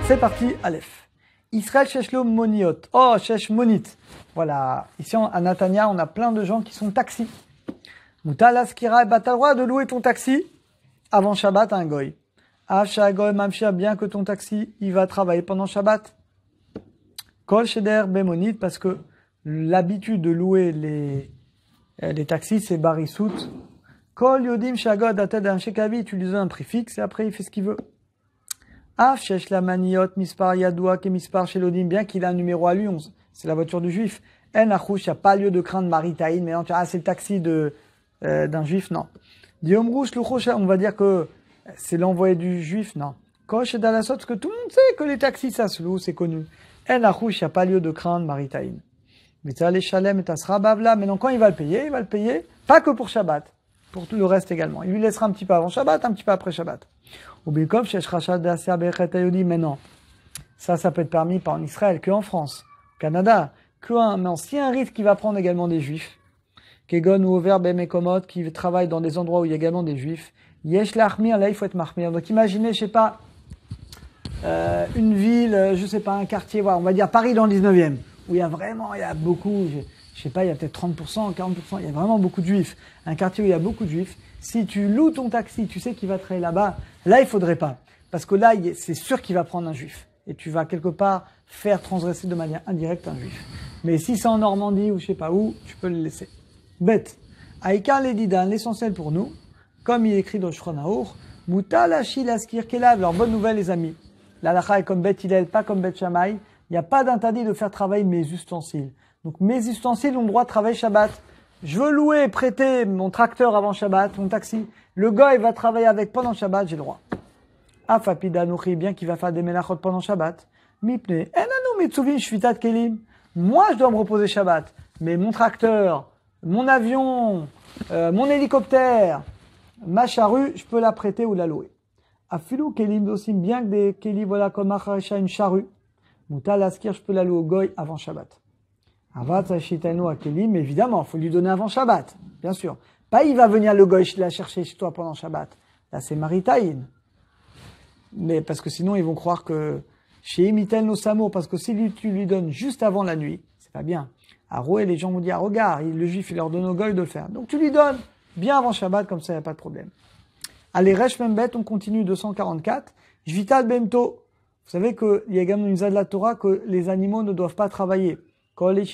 C'est parti, Aleph. Israël Sheshlo Moniot. Oh, Shesh Monit. Voilà. Ici, à Natania, on a plein de gens qui sont taxis. Moutala Skira, bah, t'as le droit de louer ton taxi avant Shabbat à un goy. Afsha goy mamshia, bien que ton taxi, il va travailler pendant Shabbat. Kol Sheder Bemonit, parce que l'habitude de louer les taxis, c'est Barisout. Kol Yodim Shagod Ated Amshekavi, tu lui donnes un prix fixe et après il fait ce qu'il veut. Shesh la maniot mispar yadoua ke mispar shelodim, bien qu'il a un numéro à lui, c'est la voiture du juif. En achouch, il n'y a pas lieu de craindre maritaïn, mais non, c'est le taxi d'un juif, non. Diom rouge l'uchosh, on va dire que c'est l'envoyé du juif, non. Kosh et dalasot, parce que tout le monde sait que les taxis ça se loue, c'est connu. En achouch, il n'y a pas lieu de craindre maritaïn. Mais ça les chalem et tasra bavla, mais non, quand il va le payer, pas que pour Shabbat, pour tout le reste également. Il lui laissera un petit peu avant Shabbat, un petit peu après Shabbat. Mais non, ça peut être permis pas en Israël, que en France, au Canada, mais si un rite qui va prendre également des juifs, Kegon ou Over Bemekomot, qui travaille dans des endroits où il y a également des juifs, Yesh l'Armir, là il faut être marmir. Donc imaginez, je sais pas, une ville, je sais pas, un quartier, voilà, on va dire Paris dans le 19e, où il y a beaucoup, je sais pas, il y a peut-être 30%, 40%, il y a vraiment beaucoup de juifs. Un quartier où il y a beaucoup de juifs, si tu loues ton taxi, tu sais qu'il va travailler là-bas, là il faudrait pas. Parce que là, c'est sûr qu'il va prendre un juif. Et tu vas quelque part faire transgresser de manière indirecte un juif. Mais si c'est en Normandie ou je sais pas où, tu peux le laisser. Bête. Aïkar l'edidan, l'essentiel pour nous, comme il est écrit dans Shulchan Aruch, Muta lashi laskir kelav. Alors bonne nouvelle les amis. L'halakha est comme Beth Hillel, pas comme Beth Shammai. Il n'y a pas d'interdit de faire travailler mes ustensiles. Donc mes ustensiles ont le droit de travailler Shabbat. Je veux louer, prêter mon tracteur avant Shabbat, mon taxi. Le gars, il va travailler avec pendant Shabbat, j'ai le droit. Afapidanouchi, bien qu'il va faire des melachot pendant Shabbat. Mipne, enanu mitsuvin shvitat kelim. Moi, je dois me reposer Shabbat. Mais mon tracteur, mon avion, mon hélicoptère, ma charrue, je peux la prêter ou la louer. Afilu kelim aussi, bien que des kelim, voilà, comme acharisha, une charrue. Mouta laskir, je peux la louer au goy avant Shabbat. Avat Shitano à Kelim, évidemment, il faut lui donner avant Shabbat, bien sûr. Pas il va venir le goy la chercher chez toi pendant Shabbat. Là, c'est maritaïn. Mais parce que sinon, ils vont croire que chez Imitel no Samo, parce que si tu lui donnes juste avant la nuit, c'est pas bien. À Roué, les gens vont dire, regarde, le juif, il leur donne au goy de le faire. Donc tu lui donnes bien avant Shabbat, comme ça, il n'y a pas de problème. Allez, Resh Membet, on continue 244. Jvital Bemto. Vous savez qu'il y a également une zad de la Torah que les animaux ne doivent pas travailler. Il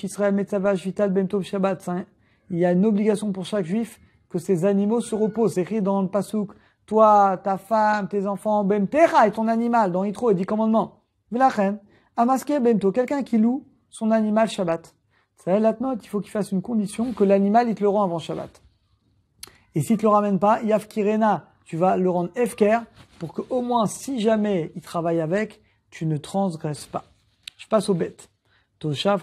y a une obligation pour chaque juif que ces animaux se reposent. C'est écrit dans le Pasuk. Toi, ta femme, tes enfants, Bemtecha et ton animal, dans Yitro, et 10 commandements. Velachen, Amaske Bemto, quelqu'un qui loue son animal Shabbat. Ça la note, il faut qu'il fasse une condition que l'animal, il te le rend avant Shabbat. Et s'il te le ramène pas, Yafkirena, tu vas le rendre Efker pour que au moins, si jamais il travaille avec, tu ne transgresses pas. Je passe aux bêtes. Quelqu'un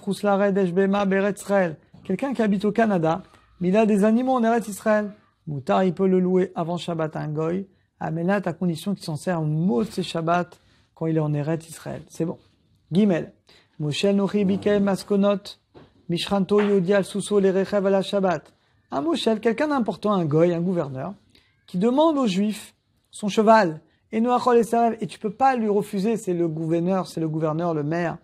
qui habite au Canada, mais il a des animaux en Eretz Israël. Moutar, il peut le louer avant Shabbat à un goy. Amenat, à condition qu'il s'en sert Motse Shabbat quand il est en Eretz Israël. C'est bon. Gimel. Moshe Nochi Bikel Maskonot. Mishranto Yodial Suso les Rechev à la Shabbat. Un Moshe, quelqu'un d'important, un goy, un gouverneur, qui demande aux juifs son cheval. Et Noachol et Sarev. Et tu peux pas lui refuser, c'est le gouverneur, le maire.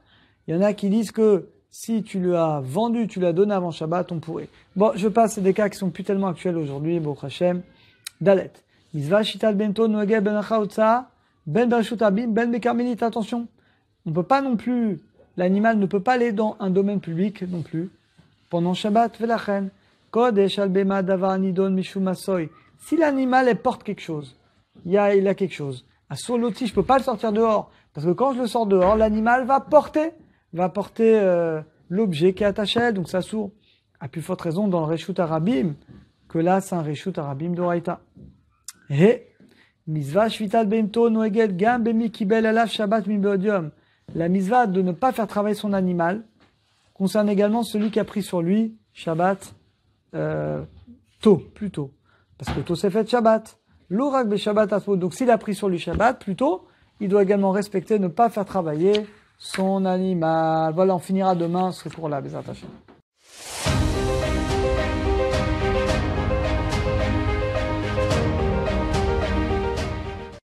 Il y en a qui disent que si tu lui as vendu, tu l'as donné avant Shabbat, on pourrait. Bon, je passe, c'est des cas qui sont plus tellement actuels aujourd'hui, Baruch Hashem. Dalet. Mizva shital bento noegel ben achaotza, ben bershutabim, ben bekarmenit. Attention. On peut pas non plus, l'animal ne peut pas aller dans un domaine public non plus. Pendant Shabbat, velachen. Kodesh albema davar nidon mishum asoy. Si l'animal, elle porte quelque chose, il a quelque chose. À soloti, je peux pas le sortir dehors. Parce que quand je le sors dehors, l'animal va porter l'objet qui est attaché à elle, donc ça sourd. À plus forte raison dans le Reshut Arabim, que là c'est un Reshut Arabim d'Oraita. Et Mizvah Shvital Bento Noegel Gam Bemi Kibel Alav Shabbat Mibodium. La Mizvah de ne pas faire travailler son animal concerne également celui qui a pris sur lui Shabbat tôt, plus tôt. Parce que tôt c'est fait Shabbat. L'Orak Be Shabbat Asmo. Donc s'il a pris sur lui Shabbat plus tôt, il doit également respecter, ne pas faire travailler son animal. Voilà, on finira demain ce cours-là, Bezrat Hashem.